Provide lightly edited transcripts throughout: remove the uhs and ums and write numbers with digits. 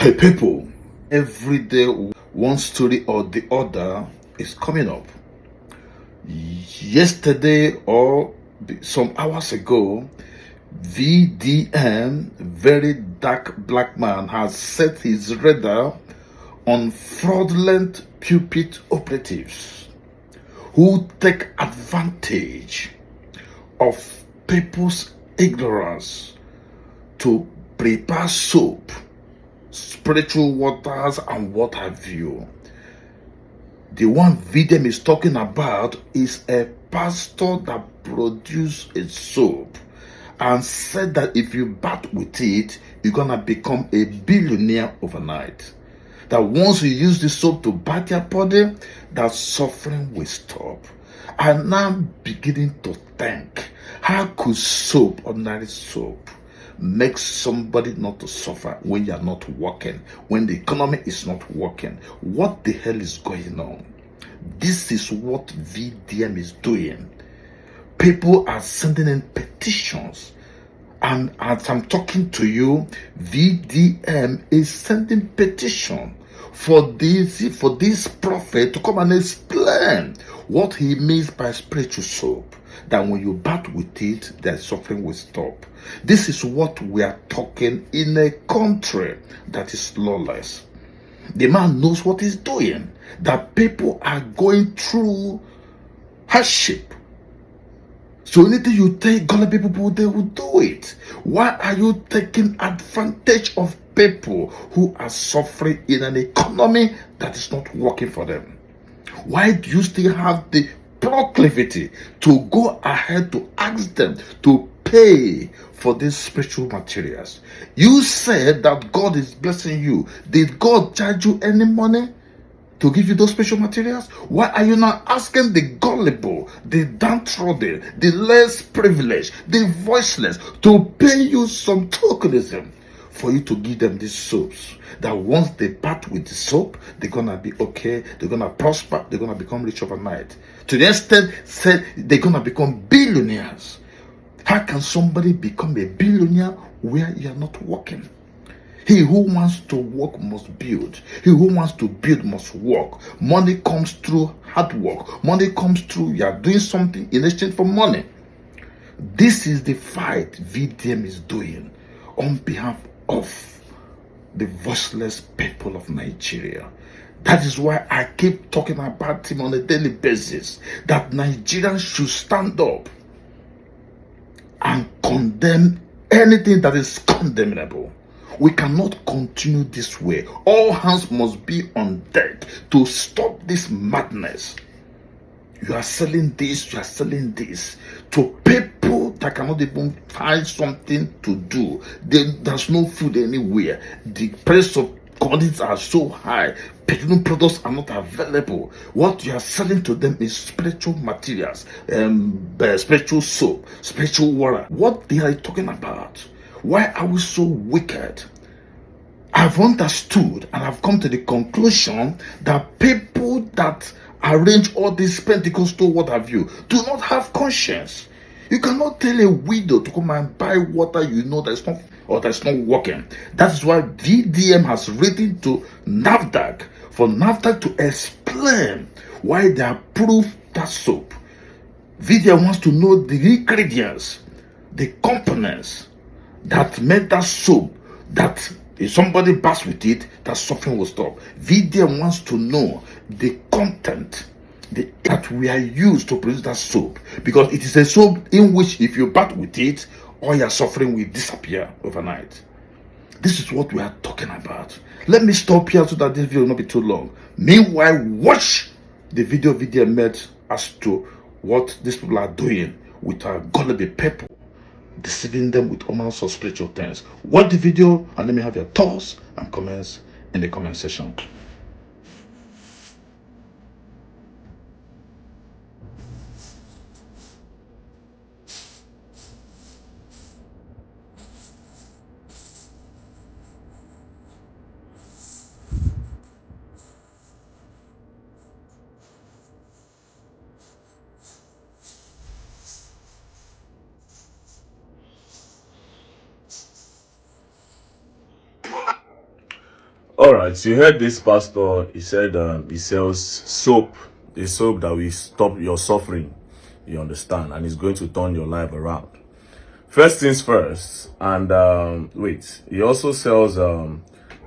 Hey people, every day one story or the other is coming up. Yesterday or some hours ago, VDM, Very Dark Black Man, has set his radar on fraudulent pulpit operatives who take advantage of people's ignorance to prepare soap, spiritual waters, and what have you. The one VDM is talking about is a pastor that produced a soap and said that if you bath with it, you're gonna become a billionaire overnight. That once you use the soap to bath your body, that suffering will stop. And now I'm beginning to think, how could soap, ordinary soap, make somebody not to suffer when you're not working, when the economy is not working? What the hell is going on? This is what VDM is doing. People are sending in petitions, and as I'm talking to you, VDM is sending petition for this prophet to come and explain what he means by spiritual soap, that when you bath with it, the suffering will stop. This is what we are talking in a country that is lawless. The man knows what he's doing, that people are going through hardship. So anything you take gullible people, they will do it. Why are you taking advantage of people who are suffering in an economy that is not working for them? Why do you still have the proclivity to go ahead to ask them to pay for these spiritual materials? You said that God is blessing you. Did God charge you any money to give you those special materials? Why are you not asking the gullible, the downtrodden, the less privileged, the voiceless to pay you some tokenism for you to give them these soaps? That once they part with the soap, they're gonna be okay, they're gonna prosper, they're gonna become rich overnight. To the extent said they're gonna become billionaires. How can somebody become a billionaire where you're not working? He who wants to work must build. He who wants to build must work. Money comes through hard work. Money comes through you are doing something in exchange for money. This is the fight VDM is doing on behalf of the voiceless people of Nigeria. That is why I keep talking about him on a daily basis, that Nigerians should stand up and condemn anything that is condemnable. We cannot continue this way. All hands must be on deck to stop this madness. You are selling this, you are selling this to people that cannot even find something to do. There's no food anywhere. The price of commodities are so high. Petroleum products are not available. What you are selling to them is spiritual materials, spiritual soap, spiritual water. What they are talking about? Why are we so wicked? I've understood and I've come to the conclusion that people that arrange all this Pentecostal what have you do not have conscience. You cannot tell a widow to come and buy water you know that's not or that's not working. That is why VDM has written to NAFDAC for NAFDAC to explain why they approve that soap. VDM wants to know the ingredients, the components that made that soap, that if somebody baths with it, that suffering will stop. VDM wants to know the content that we are used to produce that soap, because it is a soap in which if you bath with it, all your suffering will disappear overnight. This is what we are talking about. Let me stop here so that this video will not be too long. Meanwhile, watch the video VDM made as to what these people are doing with our gullible people, deceiving them with all manner of spiritual things. Watch the video and let me have your thoughts and comments in the comment section. All right, so you heard this pastor. He said he sells soap, the soap that will stop your suffering. You understand, and it's going to turn your life around. First things first, and wait, he also sells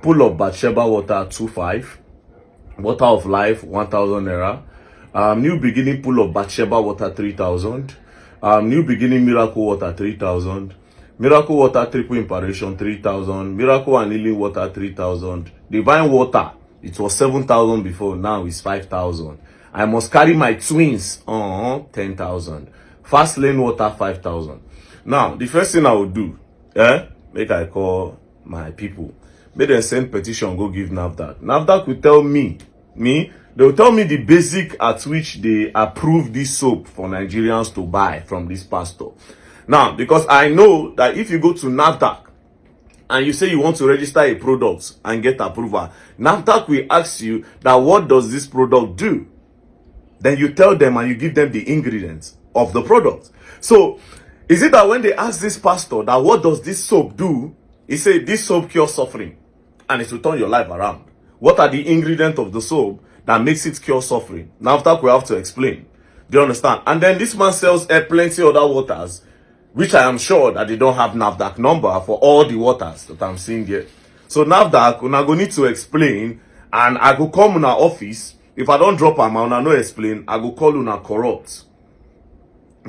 pool of Bathsheba water 2.5, water of life 1,000 naira, new beginning pool of Bathsheba water 3,000, new beginning miracle water 3,000, miracle water triple impartation 3,000, miracle and healing water 3,000, divine water, it was 7,000 before, now it's 5,000. I must carry my twins 10,000, fast lane water 5,000. Now the first thing I would do, make I call my people, make them send petition, go give NAFDAC. NAFDAC will tell me, they will tell me the basic at which they approve this soap for Nigerians to buy from this pastor. Now, because I know that if you go to NAFDAC and you say you want to register a product and get approval, NAFDAC will ask you that what does this product do? Then you tell them and you give them the ingredients of the product. So, is it that when they ask this pastor that what does this soap do, he said this soap cures suffering and it will turn your life around. What are the ingredients of the soap that makes it cure suffering? NAFDAC will have to explain. Do you understand? And then this man sells plenty other waters, which I am sure that they don't have NAFDAC number for all the waters that I'm seeing here. So NAFDAC, una go need to explain, and I go come in our office. If I don't drop am, una no explain, I go call una corrupt.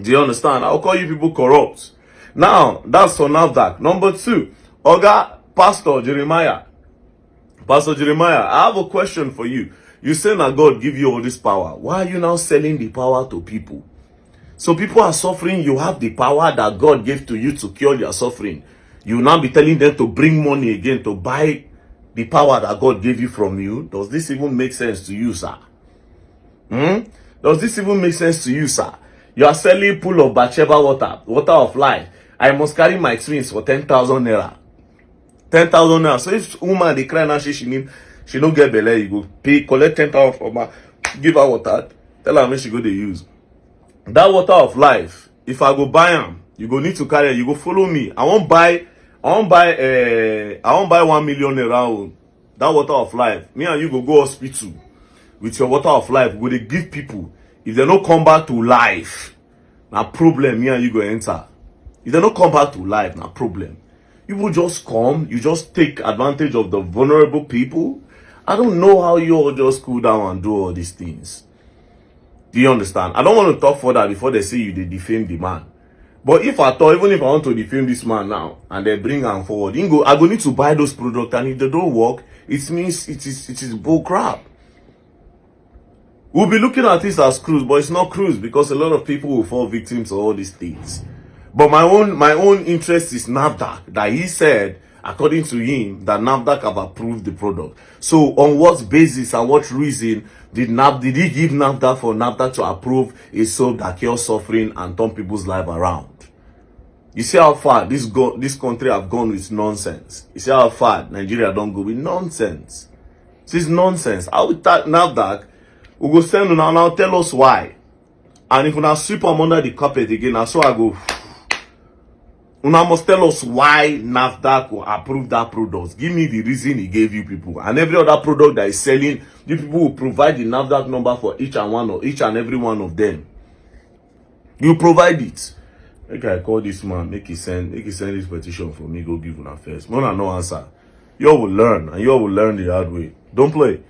Do you understand? I'll call you people corrupt. Now, that's for NAFDAC. Number 2, Oga Pastor Jeremiah. Pastor Jeremiah, I have a question for you. You say that God give you all this power. Why are you now selling the power to people? So people are suffering. You have the power that God gave to you to cure their suffering. You will now be telling them to bring money again to buy the power that God gave you from you. Does this even make sense to you, sir? Does this even make sense to you, sir? You are selling pool of Bathsheba water, water of life. I must carry my twins for 10,000 naira. 10,000 naira. So if woman they cry now, she don't get belay, you go pay, collect 10,000 from her, give her water, tell her when she go to use. That water of life, if I go buy them, you go need to carry it, you go follow me. I won't buy 1 million around that water of life. Me and you go hospital with your water of life. Go they give people. If they don't come back to life, na problem. Me and you go enter. If they don't come back to life, na problem. You will just come, you just take advantage of the vulnerable people. I don't know how you all just cool down and do all these things. Do you understand? I don't want to talk further before they say you they defame the man. But if I thought, even if I want to defame this man now and they bring him forward, I go need to buy those products, and if they don't work, it means it is bull crap. We'll be looking at this as cruise, but it's not cruise because a lot of people will fall victims to all these things. But my own interest is NAFDAC, that he said, according to him, that NAFDAC have approved the product. So on what basis and what reason did he give NAFDAC for NAFDAC to approve a soap that cures suffering and turn people's life around? You see how far this country have gone with nonsense. You see how far Nigeria don't go with nonsense. This is nonsense. I will tell NAFDAC, we go send you now tell us why. And if we now sweep them under the carpet again, that's so I go. Una must tell us why NAFDAC will approve that product. Give me the reason he gave you people. And every other product that is selling, you people will provide the NAFDAC number for each and every one of them. You provide it. Make I call this man, make he send this petition for me, go give una first. When I no answer, you all will learn, and you all will learn the hard way. Don't play.